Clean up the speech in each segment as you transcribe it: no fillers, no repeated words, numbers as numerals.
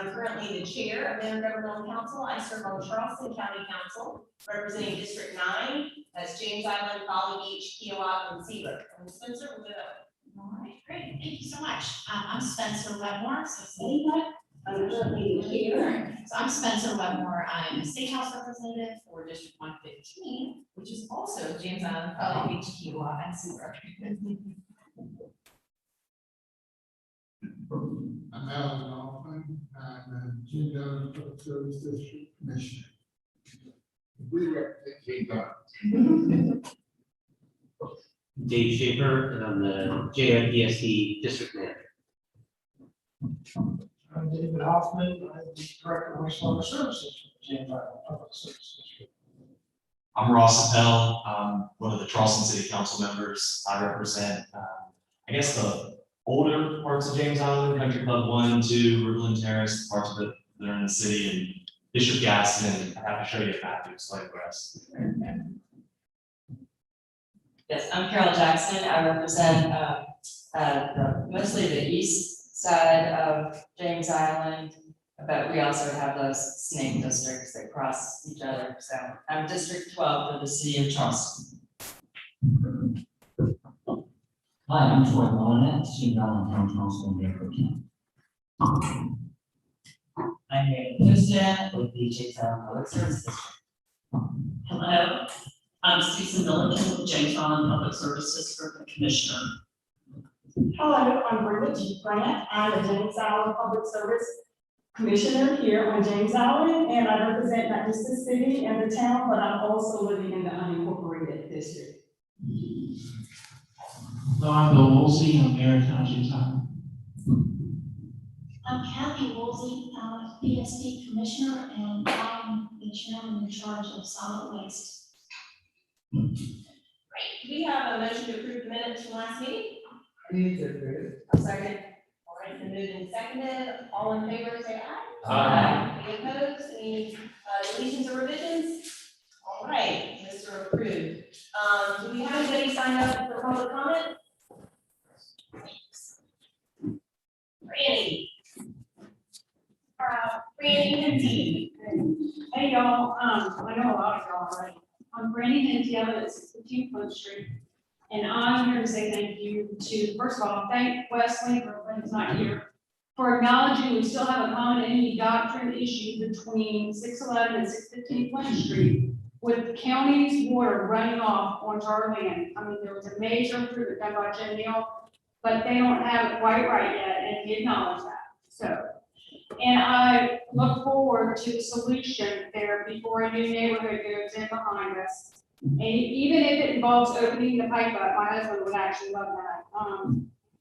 I'm currently the chair of the Intergovernmental Council. I serve on the Charleston County Council, representing District 9. That's James Island, Folly Beach, Kiowa, and Seabrook. And Spencer, we'll go. All right, great. Thank you so much. I'm Spencer Wetmore. I'm currently the chair. So I'm Spencer Wetmore. I'm a State House representative for District 115, which is also James Island, Folly Beach, Kiowa, and Seabrook. I'm Alan Hoffman. I'm a James Island Public Service District Commissioner. We represent Cape Cod. Dave Schaefer, and I'm the JIPSD District Manager. I'm David Hoffman. I'm the Director of Wastewater Services for the James Island Public Service District. I'm Ross Appel. I'm one of the Charleston City Council members. I represent, I guess, the older parts of James Island, Country Club 1, 2, Riverland Terrace, parts of it that are in the city, and Bishop Gaston. And I have to show you a map to explain the rest. Yes, I'm Carol Jackson. I represent mostly the east side of James Island, but we also have those snake districts that cross each other. So I'm District 12 for the city of Charleston. Hi, I'm Troy Molyneux, James Island Town Council in Beaufort County. I'm Mary Houston with the James Island Public Service District. Hello, I'm Susan Milliken with James Island Public Service District Commissioner. Hello, I'm Brenda G. Grant. I'm a James Island Public Service Commissioner here on James Island, and I represent not just the city and the town, but I'm also living in the unincorporated district. So I'm Bill Woolsey. I'm Mayor of Town James Island. I'm Kathy Woolsey, BSD Commissioner, and I'm the chairman in charge of solid waste. Great. Do we have a motion to approve the minutes from last meeting? A second. All right, been moved and seconded. All in favor, say aye. Aye. Any opposed? Any deletions or revisions? All right, those are approved. Do we have anybody sign up for public comment? Randy. Randy Hinty. Hey, y'all, I know a lot of y'all already. I'm Brandy Hinty, I live at 615 Front Street. And I'm here to say thank you to, first of all, thank Wesley, when he's not here, for acknowledging we still have a common enemy doctrine issue between 611 and 615 Front Street with the county's water running off onto our land. I mean, there was a major improvement done by Jim Neal, but they don't have it quite right yet, and he acknowledged that. So, and I look forward to the solution there before a new neighborhood goes in behind us. And even if it involves opening the pipe up, my husband would actually love that.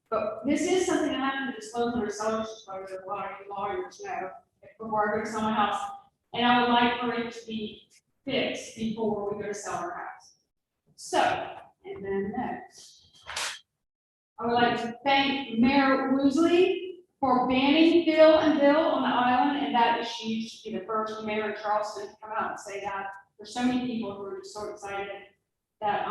But this is something I have to disclose under seller's disclosure, a lot of you lawyers know, before I go to someone else. And I would like for it to be fixed before we go to sell our house. So, and then next, I would like to thank Mayor Woosley for banning Bill and Bill on the island, and that is, she used to be the first mayor in Charleston to come out and say that. There's so many people who are just so excited that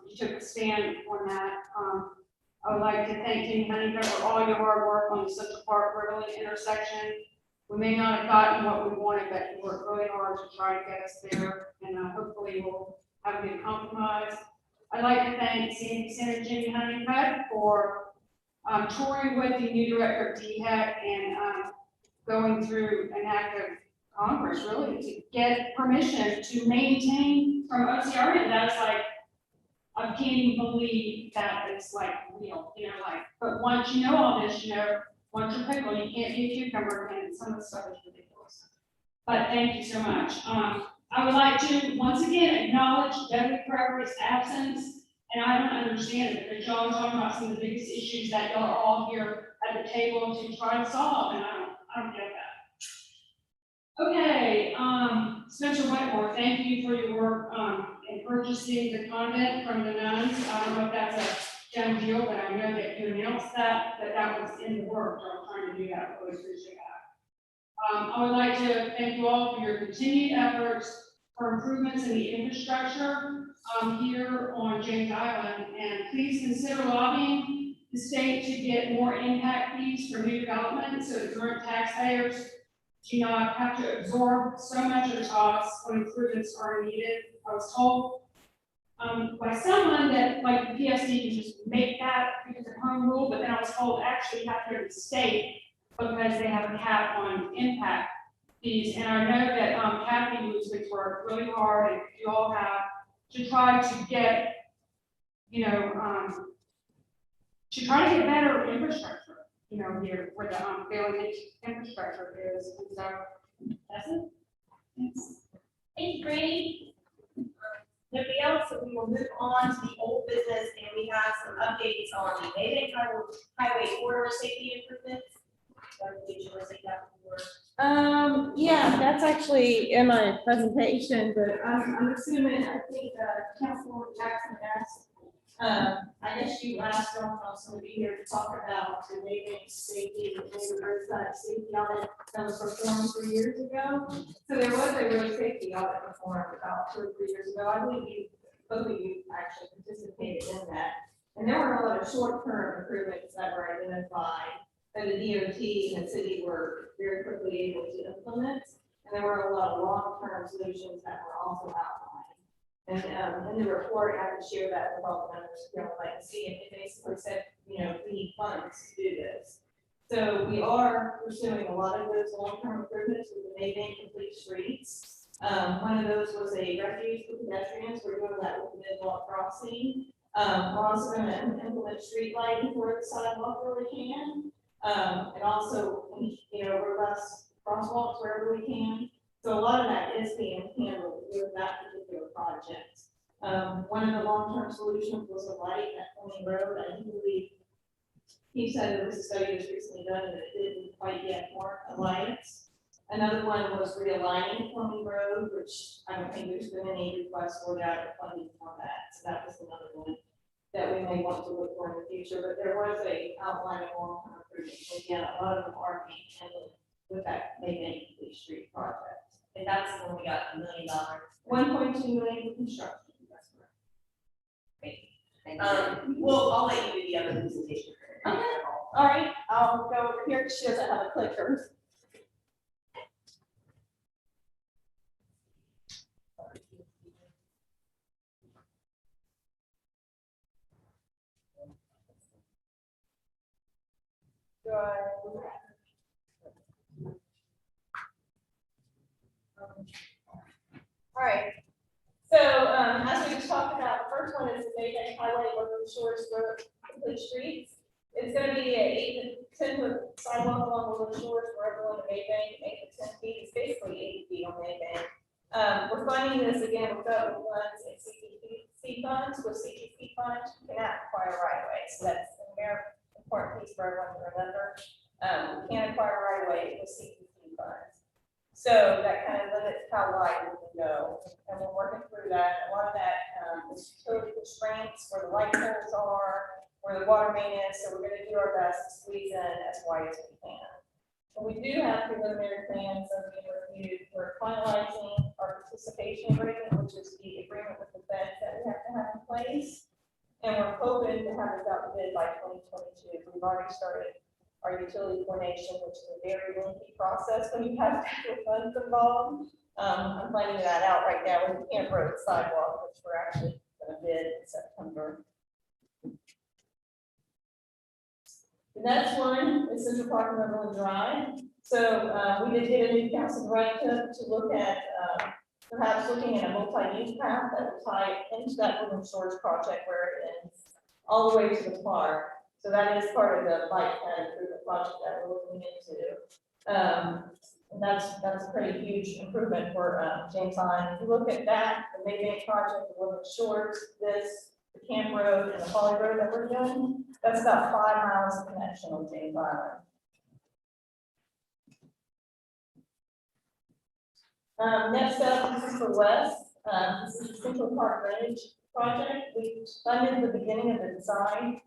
you took a stand on that. I would like to thank King Honeycutt for all your hard work on the Central Park Riverland intersection. We may not have gotten what we wanted, but you worked really hard to try to get us there, and hopefully we'll have a good compromise. I'd like to thank Senator Jimmy Honeycutt for touring with the new director of DHEC and going through an act of Congress really to get permission to maintain from OCR. And that's like, I can't even believe that it's like real, like, but once you know all this, once you're pickle, you can't be a cucumber, and some of the stuff is ridiculous. But thank you so much. I would like to once again acknowledge Debbie Prever's absence. And I don't understand it, because y'all are talking about some of the biggest issues that y'all are all here at the table to try to solve, and I don't get that. Okay, Spencer Wetmore, thank you for your work in purchasing the convent from the nuns. I don't know if that's a done deal, but I know that you announced that was in the works. I'm trying to do that. I really appreciate that. I would like to thank you all for your continued efforts for improvements in the infrastructure here on James Island, and please consider lobbying the state to get more impact fees for new development so that current taxpayers do not have to absorb so much of the cost when improvements are needed. I was told by someone that like the PSD can just make that because of home rule, but then I was told actually you have to go to the state because they have a cap on impact fees. And I know that Kathy Movements work really hard, and you all have to try to get, you know, to try to get better infrastructure, you know, here where the Bailey infrastructure is. And so that's it. Thanks. Thank you, Brandy. Nobody else, so we will move on to the old business, and we have some updates on the Maybank Highway corridor safety improvements. Did you want to take that before? Yeah, that's actually in my presentation, but I'm assuming, I think, Councilor Jackson asked, I guess you asked John Thompson to be here to talk about the Maybank safety, the roadside safety audit that was performed 3 years ago. So there was a road safety audit performed about 2 or 3 years ago. I believe both of you actually participated in that. And there were a lot of short-term improvements that were identified that the DOT and the city were very quickly able to implement. And there were a lot of long-term solutions that were also outlined. And in the report, I have to share that with all the members, you know, like to see, and it basically said, you know, we need funds to do this. So we are pursuing a lot of those long-term improvements with the Maybank Complete Streets. One of those was a refuge for pedestrians. We're doing that with the mid-block crossing. We're also going to implement street lighting where the sidewalk really can. And also, you know, robust crosswalks wherever we can. So a lot of that is being handled with that particular project. One of the long-term solutions was a light at Fleming Road. I do believe he said there was a study that was recently done and it didn't quite yet warrant a light. Another one was realigning Fleming Road, which I don't think there's been any requests for that or funding for that. So that was another one that we may want to look for in the future. But there was a outline of long-term improvements. Again, a lot of them are being handled with that Maybank Complete Street project. And that's when we got $1 million. 1.2 million for construction. That's correct. Well, I'll let you do the other presentation. Okay. All right, I'll go over here. She doesn't have a clicker. All right. So as we just talked about, the first one is the Maybank Highway Local Shores Road Complete Streets. It's going to be a 8 to 10 foot sidewalk along the little shores for everyone in Maybank, 8 to 10 feet. It's basically 8 feet on Maybank. We're funding this again with federal funds and CTC funds. With CTC funds, you cannot acquire right of way. So that's a very important piece for everyone to remember. You can't acquire right of way with CTC funds. So that kind of limits how wide we can go, and we're working through that. A lot of that is utility constraints, where the light poles are, where the water main is, so we're gonna do our best to squeeze in as wide as we can. And we do have preliminary plans that are being reviewed. We're finalizing our participation agreement, which is the agreement with the feds that we have to have in place. And we're hoping to have it out bid by 2022. We've already started our utility coordination, which is a very lengthy process when you have federal funds involved. I'm finding that out right now with the Camp Road sidewalk, which we're actually going to bid in September. The next one is Central Park and Riverland Drive. So we did get a new council directive to look at perhaps looking at a multi-use path that will tie into that Woodland Shores project where it ends all the way to the park. So that is part of the bike plan improvement project that we're looking into. And that's a pretty huge improvement for James Island. If you look at that, the Maybank project, the Woodland Shores, this, the Camp Road, and the Holly Road that we're doing, that's about 5 miles of connection on James Island. Next up, this is the west. This is the Central Park Drainage project. We funded the beginning of the design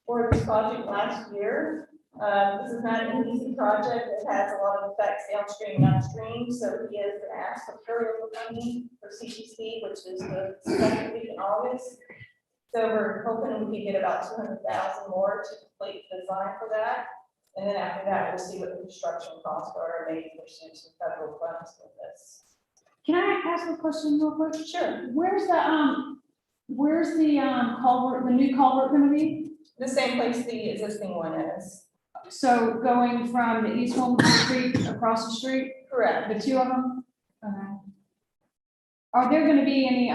for this project last year. This is not an easy project. It has a lot of effects downstream and upstream. So he has asked for carryover funding for CPC, which is the second week in August. So we're hoping we can get about 200,000 more to complete the design for that. And then after that, we'll see what the construction costs are, maybe pursue some federal funds with this. Can I ask a question real quick? Sure. Where's the culvert, the new culvert gonna be? The same place the existing one is. So going from the East Home Street across the street, Correct. the two of them? Okay. Are there gonna be any,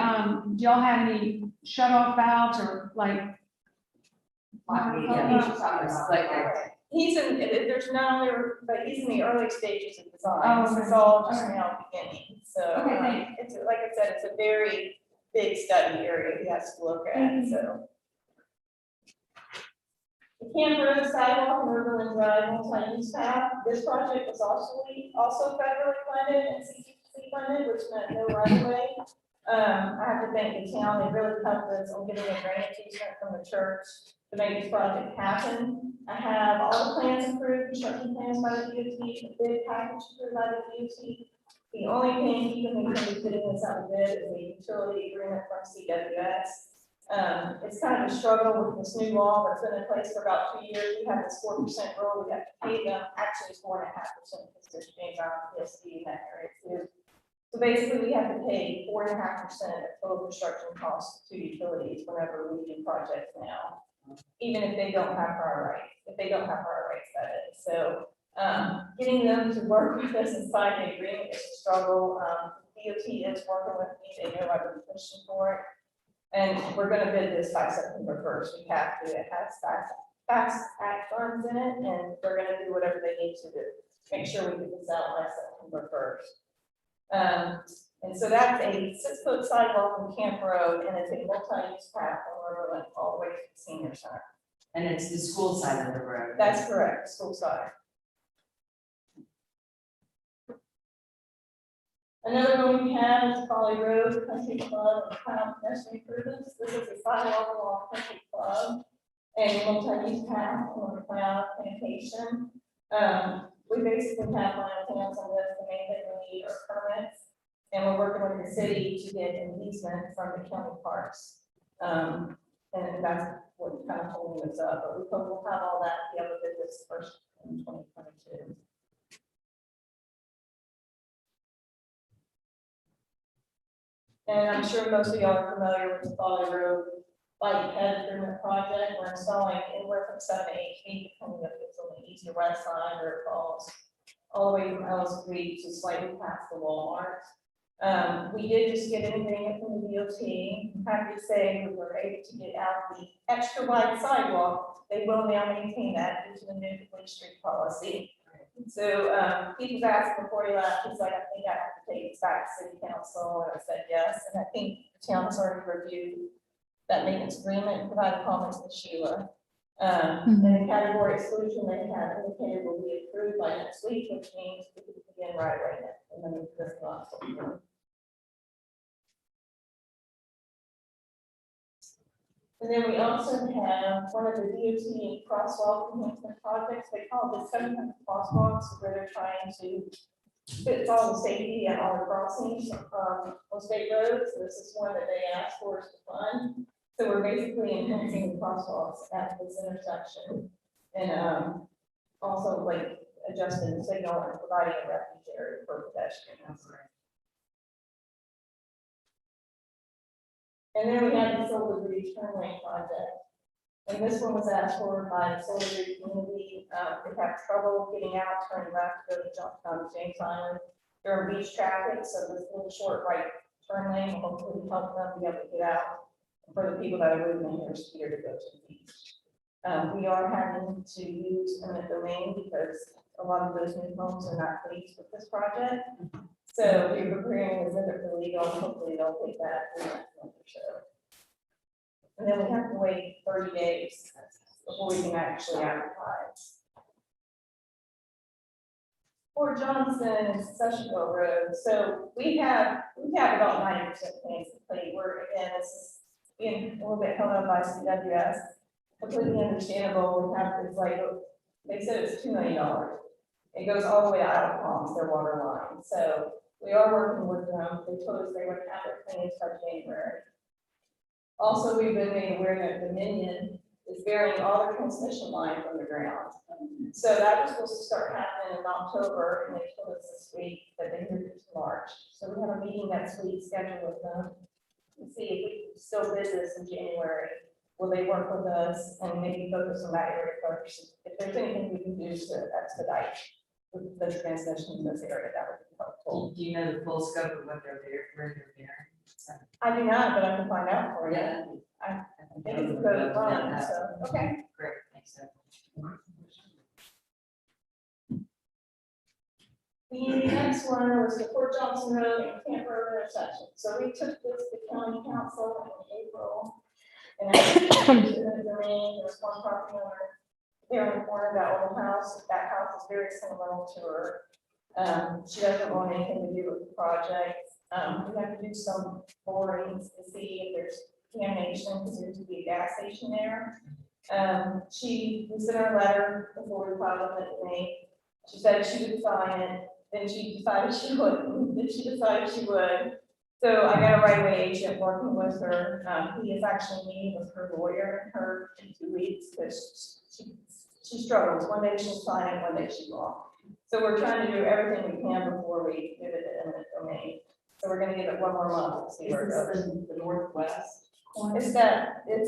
do y'all have any shut off valves or like? He's in, there's none there, but he's in the early stages of design. Oh, This is okay. all just Okay. now beginning, so. Okay, thank It's, like I said, it's a very big study area he has to look at, so. The Camp Road Sidewalk and Riverland Drive multi-use path, this project was also federally funded and CCC funded, which meant no right of way. I have to thank the town, they really helped us on getting a grant easement from the church to make this project happen. I have all the plans approved, construction plans by the DOT, the bid package approved by the DOT. The only thing keeping me from getting this out of bid is the utility agreement from CWS. It's kind of a struggle with this new law that's been in place for about 2 years. We have this 4% rule, we have to pay them, actually it's 4.5% because there's James Island PSD in that area too. So basically, we have to pay 4.5% of total construction costs to utilities whenever we do projects now, even if they don't have prior rights, that is. So, getting them to work with us and sign the agreement is a struggle. DOT is working with me, they know I've been pushing for it. And we're gonna bid this by September 1st, we have to, it has fast act funds in it, and they're gonna do whatever they need to do, make sure we get this out by September 1st. And so that's a 6-foot sidewalk on Camp Road, and it's a multi-use path on Riverland all the way to the senior center. And it's the school side of the road. That's correct, school side. Another one we have is Polly Road, Country Club, and Crown Pedestrian Improvements. This is a sidewalk along Country Club and multi-use path on the Crown Plantation. We basically have line plans on this, the main thing we need are permits, and we're working with the city to get an easement from the county parks. And that's what kind of holding this up, but we hope we'll have all that, be able to do this first in 2022. And I'm sure most of y'all are familiar with the Folly Road bike head improvement project. We're installing anywhere from 7 to 8 feet, depending if it's on the east or west side, or it falls all the way from Ellis Creek to slightly past the Walmart. We did just get an agreement from the DOT. I'm happy to say we were able to get out the extra wide sidewalk. They will now maintain that due to the new Police Street policy. So, he was asking before he left, he's like, I think I have to take this back to city council, and I said yes, and I think the town has already reviewed that maintenance agreement and provided comments to Sheila. And the category exclusion they have indicated will be approved by next week, which means we can begin right away next, and then this month. And then we also have one of the DOT crosswalk enhancement projects, they call it the 700 crosswalks, where they're trying to fit all the safety at all the crossings on state roads. So this is one that they asked for us to fund. So we're basically enhancing the crosswalks at this intersection, and also like adjusting the signal and providing a refuge area for pedestrians. And then we had the Silver Bridge turn lane project. And this one was asked for by the Silver Bridge community. They have trouble getting out, turning left, to go to James Island during beach traffic. So this little short right turn lane will hopefully help them be able to get out. For the people that are moving their speeder to go to the beach. We are having to use eminent domain because a lot of those new homes are not pleased with this project. So we're preparing as if it's illegal, hopefully they'll take that for the next month or so. And then we have to wait 30 days before we can actually advertise. Fort Johnson is Sessionville Road. So we have about 90% plans complete. We're, again, this is being a little bit held up by CWS. Completely understandable. We have, it's like, they said it's $2 million. It goes all the way out of Palms, their water line. So we are working with them. They told us they would have their plans by January. Also, we've been made aware that Dominion is burying all the transmission line from the ground. So that was supposed to start happening in October, and they told us this week that they moved it to March. So we have a meeting next week scheduled with them to see if we can still bid this in January. Will they work with us and maybe focus on that area first? If there's anything we can do to expedite the transmission in this area, that would be helpful. Do you know the full scope of what they're there, where they're there? I do not, but I can find out for you. Yeah. I think it's a good plan, so, okay. Great, thanks. The next one was the Fort Johnson Road and Camp Road intersection. So we took this to county council in April. And there's one property owner there in the corner of that old house. That house is very similar to her. She doesn't want anything to do with the project. We have to do some borings to see if there's contamination, because there's to be a gas station there. We sent her a letter before we filed it with me. She said she would sign it, then she decided she wouldn't, then she decided she would. So I got a right-of-way agent working with her. He is actually meeting with her lawyer in 2 weeks, because she struggles. One day she'll sign it, one day she won't. So we're trying to do everything we can before we give it to eminent domain. So we're gonna give it one more month to see where it goes. The northwest? It's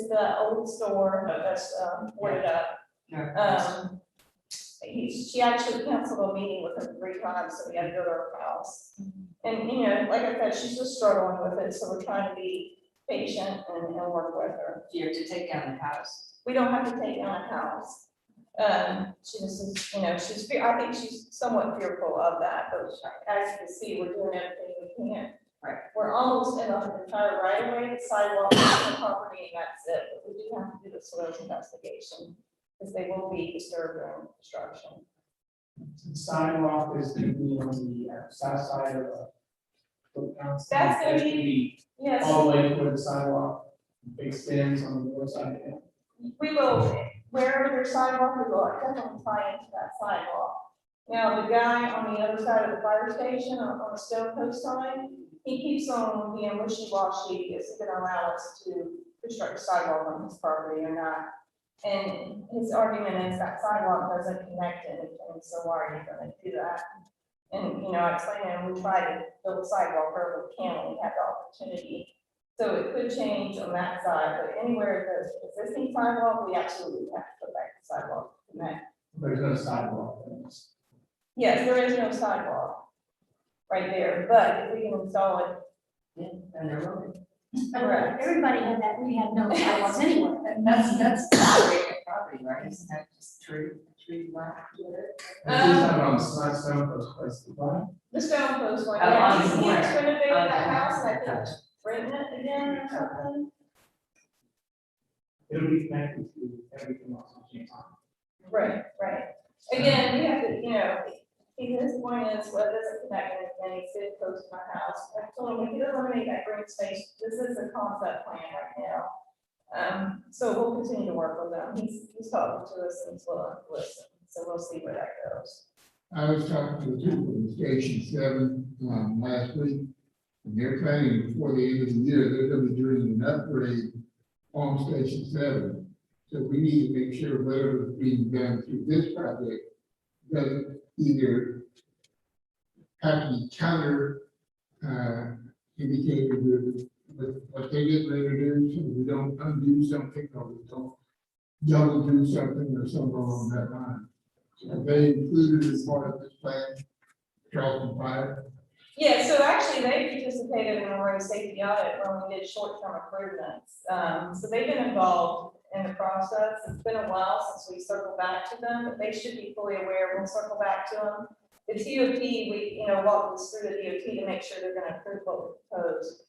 the old store that's boarded up. She actually canceled a meeting with him 3 times, so we had to go to her house. And, you know, like I said, she's just struggling with it, so we're trying to be patient and work with her. You have to take down the house. We don't have to take down a house. She just is, you know, I think she's somewhat fearful of that, but as you can see, we're doing everything we can. Right. We're almost in the entire right of way, the sidewalk, the property, and that's it, but we do have to do the soils investigation, because they will be disturbed during construction. The sidewalk is going to be on the south side of the council. That's gonna be- Yes, All the way to where the sidewalk extends on the north side. we will, wherever there's sidewalk, we will definitely tie into that sidewalk. Now, the guy on the other side of the fire station, on the stone post sign, he keeps on being wishy-washy, is he gonna allow us to construct a sidewalk on his property or not? And his argument is that sidewalk doesn't connect anything, so why are you gonna do that? And, you know, I explained to him, we try to build a sidewalk wherever we can, when we have the opportunity. So it could change on that side, but anywhere there's existing sidewalk, we absolutely have to put back the sidewalk to connect. There's no sidewalk. Yes, there is no sidewalk right there, but if we can install it. Yeah, and they're moving. Correct. Everybody had that, we had no sidewalks anyway. That's vacant property, right? Isn't that just tree line? On the side, stone post place to buy. The stone post one, Oh, yeah, on he's the corner. renovating that Okay. house, and I think renting it again or something. It'll be connected to everything else on James Island. Right. Again, we have to, you know, his point is, well, it doesn't connect anything, it's sitting close to my house. I told him, if you eliminate that green space, this is a concept plan right now. So we'll continue to work with them. He's talking to us and he's willing to listen, so we'll see where that goes. I was talking to the people in Station 7, last week, and they're planning before the end of the year, they're gonna be doing an upgrade on Station 7. So we need to make sure whatever is being done through this project doesn't either have to be counter, indicated with what they get ready to do, so we don't undo something, or we don't double do something or something along that line. So they included as part of this plan, Charleston Fire. Yeah, so actually they participated in a road safety audit when we did short-term improvements. So they've been involved in the process. It's been a while since we circled back to them, but they should be fully aware. We'll circle back to them. The TOT, we, you know, walk us through the DOT to make sure they're gonna approve what we propose.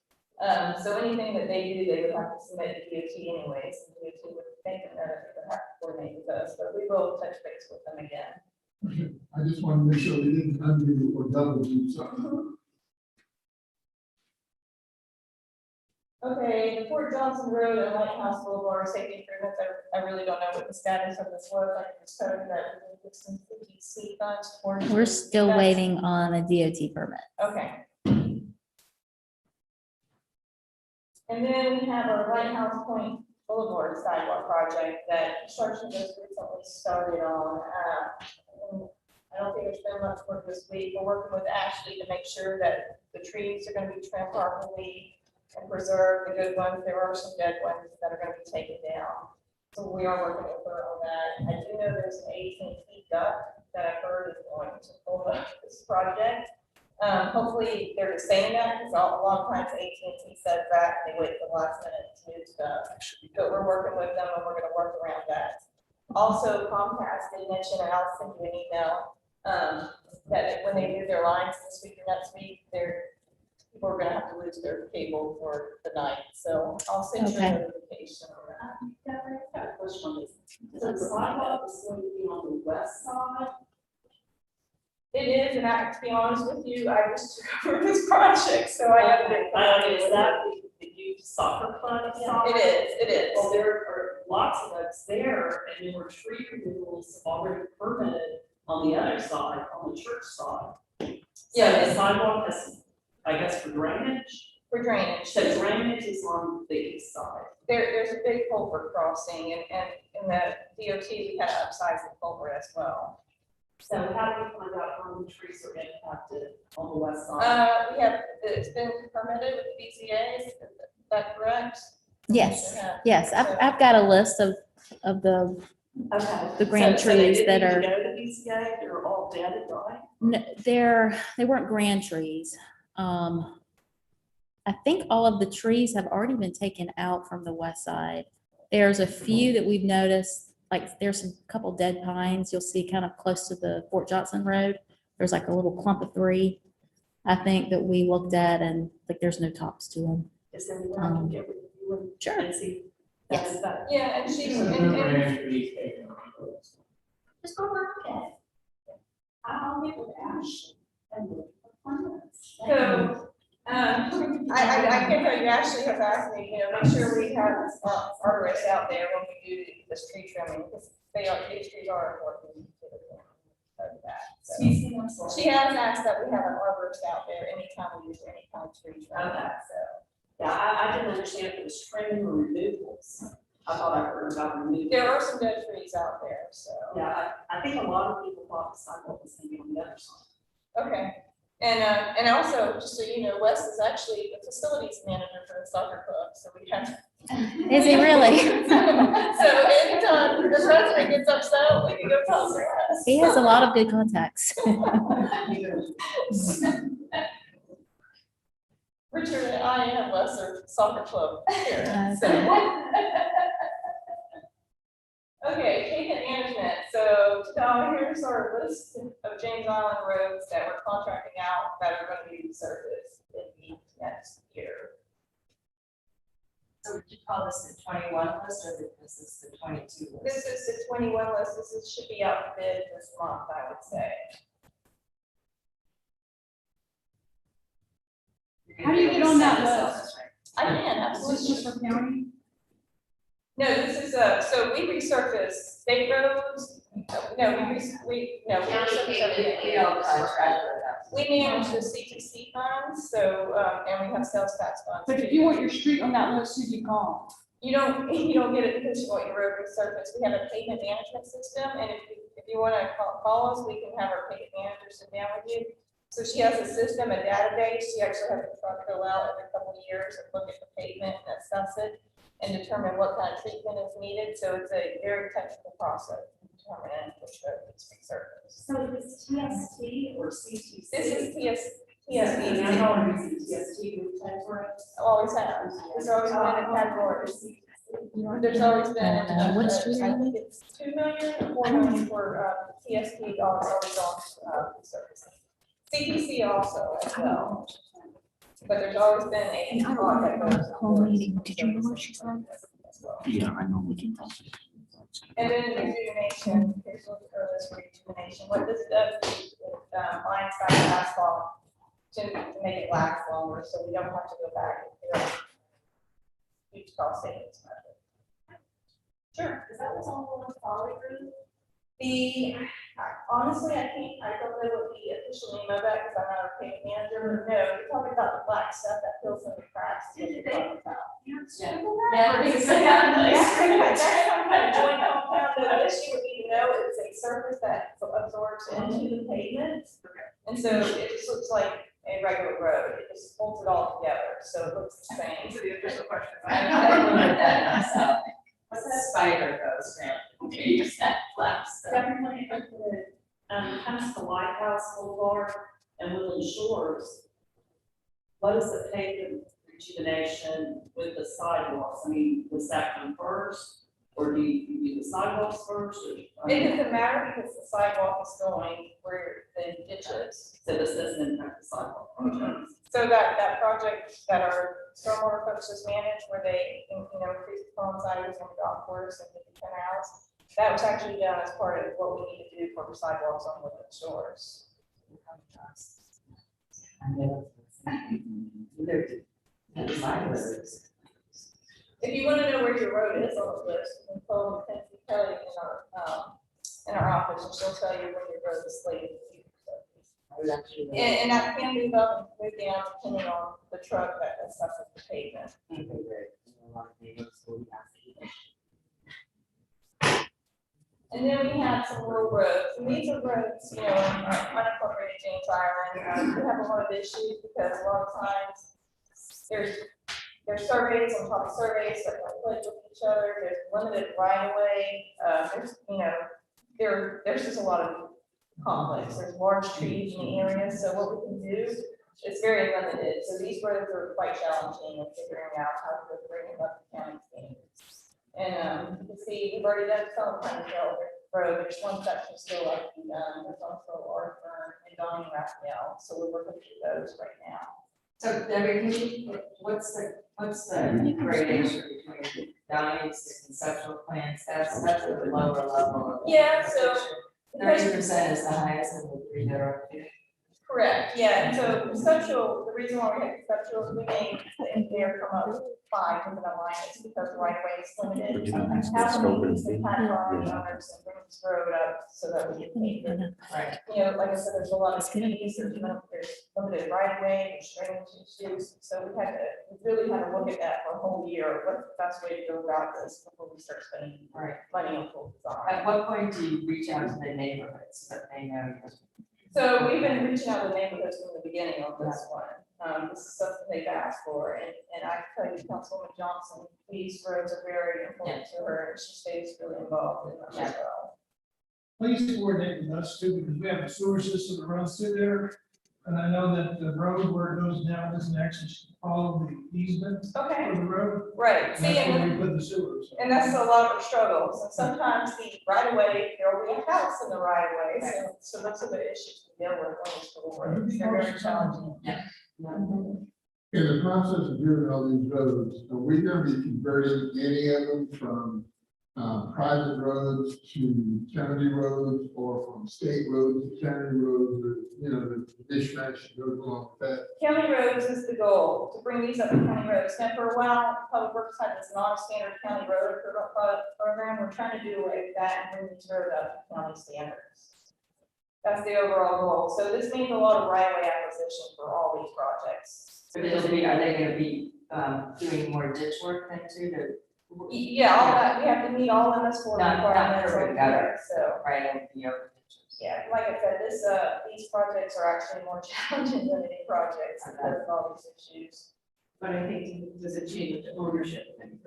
So anything that they do, they would have to submit to DOT anyways, and DOT would make a note, they would have to coordinate with us, but we will touch base with them again. I just want to make sure we didn't undo or double do something. Okay, the Fort Johnson Road and Lighthouse Boulevard safety improvements, I really don't know what the status of this was. I just heard that we did some CTC funds for. We're still That's- waiting on a DOT permit. Okay. And then we have our Lighthouse Point Boulevard sidewalk project that construction just recently started on. I don't think there's been much work this week. We're working with Ashley to make sure that the trees are gonna be trimmed properly and preserve the good ones. There are some dead ones that are gonna be taken down. So we are working with her on that. I do know there's an 18 feet duct that I heard is going to pull up this project. Hopefully they're just saying that because a lot of times AT&T says that and they wait for the last minute to do stuff. But we're working with them and we're gonna work around that. Also Comcast did mention, and I'll send you an email, that when they do their lines this week or next week, people are gonna have to lose their cable for the night. So I'll send you a Okay. notification on that. Which one is, so the sidewalk is going to be on the west side? It is, and to be honest with you, I just took over this project, so I have to. I mean, is that the youth soccer club side? It is. Well, there are lots of us there, and there were tree removals already permitted on the other side, on the church side. Yeah. So the sidewalk is, I guess, for drainage. For drainage. So drainage is on the east side. There's a big culvert crossing and in the DOT, we have upsize the culvert as well. So how do we find out how many trees are impacted on the west side? It's been permitted with BZA, is that correct? Yes, Yeah. yes, I've got a list of the, Okay. the grand So they trees didn't that even are, go to BCA, they're all dead and dying? they weren't grand trees. I think all of the trees have already been taken out from the west side. There's a few that we've noticed, like there's a couple dead pines you'll see kind of close to the Fort Johnson Road. There's like a little clump of 3, I think, that we looked at, and like there's no tops to them. Is there anyone I can get with you and Sure. and see? Yes. Is that- Yeah, and she's, So the and branch trees taken off. Just go around it. I'll get with Ash and look for plants. so, I can tell you, Ashley has asked me, make sure we have arborists out there when we do this tree trimming, because these trees are important to the town. Of that. So, she has asked that we have an arborist out there anytime we use any kind of tree trimming, Okay. so. Yeah, I didn't understand if it was trimming or removals. I thought I heard about removals. There are some dead trees out there, so. Yeah, I think a lot of people thought the sidewalk was gonna be on the other side. Okay, and also, just so you know, Wes is actually the facilities manager for the soccer club, so we have. Is he really? So anytime the president gets upset, we can go talk to Wes. He has a lot of good contacts. Richard and I have lesser soccer club here, so. Okay, pavement management, so here's our list of James Island roads that we're contracting out that are gonna be resurfaced in the next year. So would you call this the 21 list or this is the 22 list? This is the 21 list, should be out for bid this month, I would say. How do you get on that list? I can, Is this absolutely. just for county? No, this is, so we resurface state roads, no, we resurface everything. We manage the CTC funds, so, and we have sales tax funds. But if you want your street on that list, who do you call? You don't get it because you want your road resurfaced. We have a pavement management system, and if you wanna call us, we can have our pavement manager sit down with you. So she has a system, a database. She actually has a truck go out every couple of years and look at the pavement and assess it and determine what kind of treatment is needed. So it's a very technical process to determine which road needs resurfaced. So is TST or CTC? This is TSD. I know I'm using TST with type roads. Always has. There's always been a category. There's always been. What street are you I think it's 2 million or 4 million for TSD always on services. CTC also as well. But there's always been a. And I don't remember the whole meeting. Did you hear what she said? Yeah, I know, we can talk. And then rejuvenation, here's what this rejuvenation, what this does is lines back the asphalt to make it last longer, so we don't have to go back and do huge cost savings. Sure. Is that what's on the Folly Road? Honestly, I don't know what the official name of that, because I'm not a pavement manager, no, you're talking about the black stuff that fills in the cracks. is what you're talking about. Yeah, I think so. That's some kind of joint compound, but the issue would be to know it's a surface that absorbs into the pavement. And so it just looks like a regular road, it just holds it all together, so it looks the same. To the official question. I wondered that myself. What's that spider goes around? Use that flat stuff. Definitely, comes to Lighthouse Boulevard and Woodland Shores. What is the pavement rejuvenation with the sidewalks? I mean, does that come first? Or do you do the sidewalks first? It doesn't matter because the sidewalk is going where the ditch is. So this doesn't impact the sidewalk. So that project that our stormwater folks just managed, where they, increase the phone sidewalks and the golf course and the canals, that was actually done as part of what we need to do for the sidewalks on Woodland Shores. If you want to know where your road is on the list, you can call Mackenzie Kelly in our office, and she'll tell you when your road is slated. And that can move up and move down depending on the truck that assesses the pavement. And then we have some rural roads, and these are roads, in unincorporated James Island. We have a lot of issues because a lot of times there's surveys on top of surveys that conflict with each other. There's limited right of way. There's just a lot of conflicts. There's large trees in the area, so what we can do is very limited. So these roads are quite challenging in figuring out how to bring them up to county standards. And you can see we've already done some kind of road. There's one section still left to be done. There's also Arthur and Donnie and Raphael. So we're working through those right now. So Debbie, what's the gradation between Donnie's, the conceptual plans? That's at the lower level. Yeah, so 30% is the highest of the three that are. correct, yeah, and so conceptual, the reason why we have conceptual is we made the engineer come up with 5 different alignments because the right of way is limited. How do we use the kind of owners and bring this road up so that we get paid? Right. Like I said, there's a lot of cities, there's limited right of way, there's drainage issues, so we really had to look at that for a whole year, what's the best way to go about this before we start spending money on full design. At what point do you reach out to the neighborhoods so that they know? So we've been reaching out to neighborhoods from the beginning on this one. This is something they've asked for, and I tell you, Councilwoman Johnson, these roads are very important to her, and she stays really involved in them as well. Please coordinate with us too, because we have a sewer system that runs through there. And I know that the road where it goes down doesn't actually follow the easement Okay, for the road. right, And see, that's where and we put the sewers. that's a lot of our struggles, and sometimes the right of way, there will be a house in the right of way, so those are the issues we deal with on these little roads, they're very challenging. In the process of doing all these roads, are we gonna be converting any of them from private roads to county roads, or from state roads to county roads, or, the mishmash that goes along with that? County roads is the goal, to bring these up to county roads. Now, for a while, Public Works had this non-standard county road program. We're trying to do away with that and bring these roads up to county standards. That's the overall goal. So this means a lot of right-of-way acquisition for all these projects. But are they gonna be doing more ditch work then too, to? Yeah, all that, we have to meet all MS4 Not requirements perfect, over got it. there, so. Right, and the open ditches. Yeah, like I said, these projects are actually more challenging than any projects because of all these issues. But I think there's a change of ownership thing.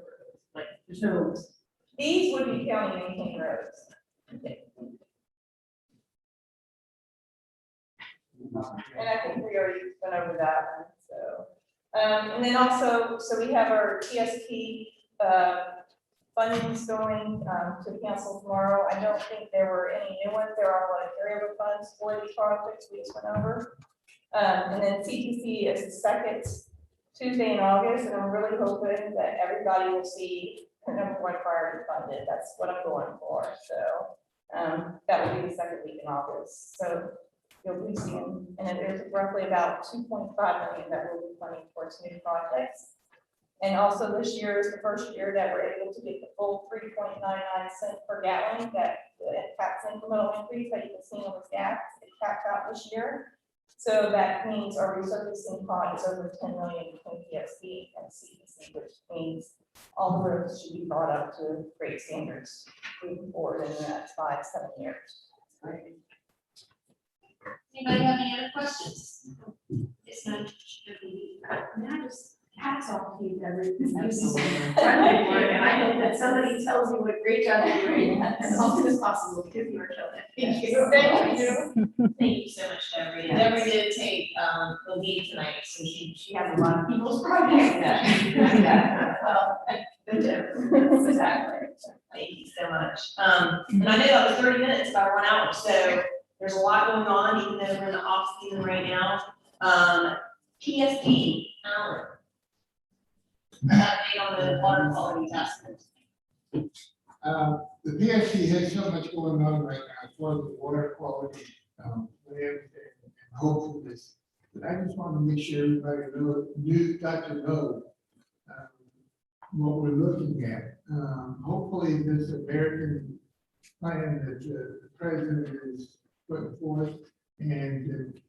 Like, there's no. These would be county maintained roads. And I think we already went over that one, so. And then also, so we have our TSP, fundings going, to the council tomorrow. I don't think there were any new ones. There are a lot of carryover funds for these projects we just went over. And then CTC is the second Tuesday in August, and I'm really hoping that everybody will see the number 1 priority funded. That's what I'm going for, so. That will be the second week in August, so you'll be seeing, and then there's roughly about 2.5 million that will be funding towards new projects. And also this year is the first year that we're able to get the full 3.99 cents per gallon, that the tax incremental increase that you can see on this gas, it capped out this year. So that means our resurfacing pot is over 10 million between PSP and CPC, which means all the roads should be brought up to great standards moving forward in the next 5-7 years. Anybody have any other questions? Yes, ma'am. Now just hats off to you, Deborah. Absolutely. And I hope that somebody tells you what great job you're doing as often as possible, because you are killing it. Thank you. Thank you. Thank you so much, Deborah. And Deborah did take the lead tonight, so she has a lot of people's projects that. Well, good Deborah. Exactly. Thank you so much. And I know that was 30 minutes, about 1 hour, so there's a lot going on, even though we're in the off season right now. PSP, Alan. Update on the water quality assessment. The PSC has so much going on right now for the water quality, and hopefulness. But I just want to make sure everybody got to know what we're looking at. Hopefully this American plan that the president is putting forth and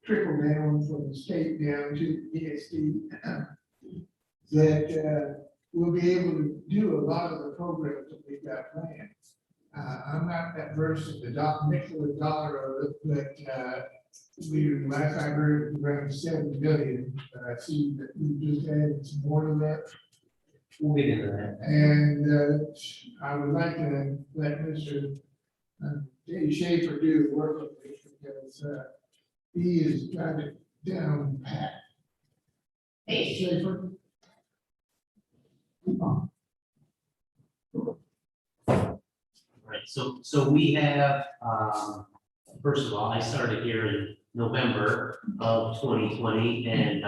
trickle down from the state down to the PSC, that we'll be able to do a lot of the programs that we've got planned. I'm not that versed in the nickel and dollar of it, but last I heard, it was around 7 million, but I see that we just added some more to that. We'll get into that. And I would like to let Mr. Dave Schaefer do the work of this, because he has got it down pat. Dave? Schaefer? Right, so we have, first of all, I started here in November of 2020, and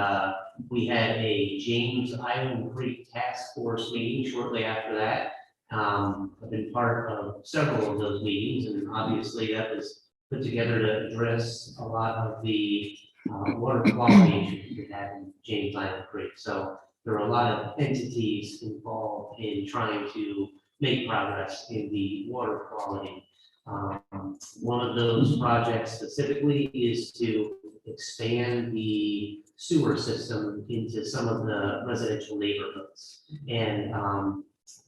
we had a James Island Creek Task Force meeting shortly after that. I've been part of several of those meetings, and obviously that was put together to address a lot of the water quality issues we had in James Island Creek. So there are a lot of entities involved in trying to make progress in the water quality. One of those projects specifically is to expand the sewer system into some of the residential neighborhoods. And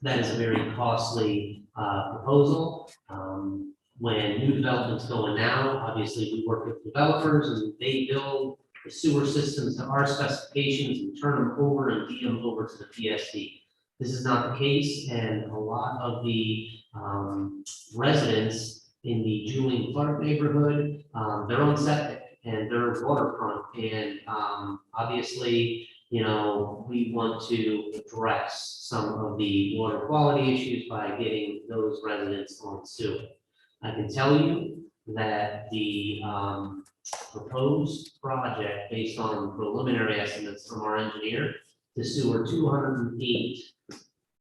that is a very costly proposal. When new developments go in now, obviously we work with developers and they build the sewer systems to our specifications and turn them over and feed them over to the PSD. This is not the case, and a lot of the residents in the Julian Clark neighborhood, they're on septic and they're waterfront, and obviously, you know, we want to address some of the water quality issues by getting those residents on sewer. I can tell you that the proposed project, based on preliminary estimates from our engineer, to sewer 208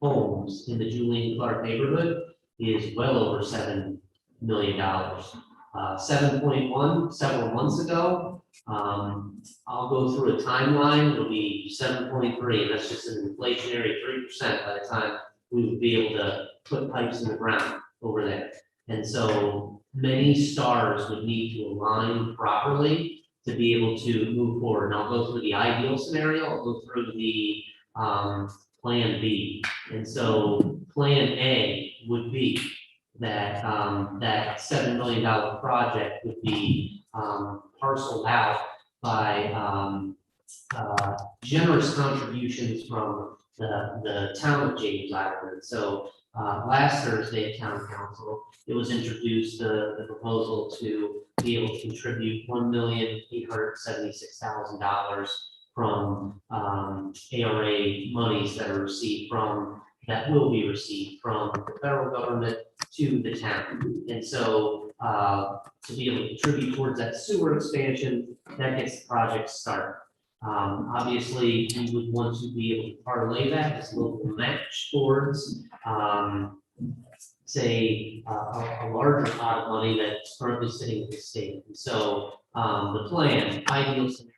homes in the Julian Clark neighborhood is well over $7 million. 7.1 several months ago. I'll go through a timeline. It'll be 7.3, and that's just an inflationary 3% by the time we would be able to put pipes in the ground over there. And so many stars would need to align properly to be able to move forward. And I'll go through the ideal scenario. I'll go through the plan B. And so plan A would be that that $7 million project would be parceled out by generous contributions from the town of James Island. So last Thursday at town council, it was introduced the proposal to be able to contribute $1,876,000 from ARA monies that are received that will be received from the federal government to the town. And so to be able to contribute towards that sewer expansion, that gets the project started. Obviously, we would want to be able to parlay that as local match towards, say, a larger pot of money that's currently sitting at the state. And so the plan, ideal scenario,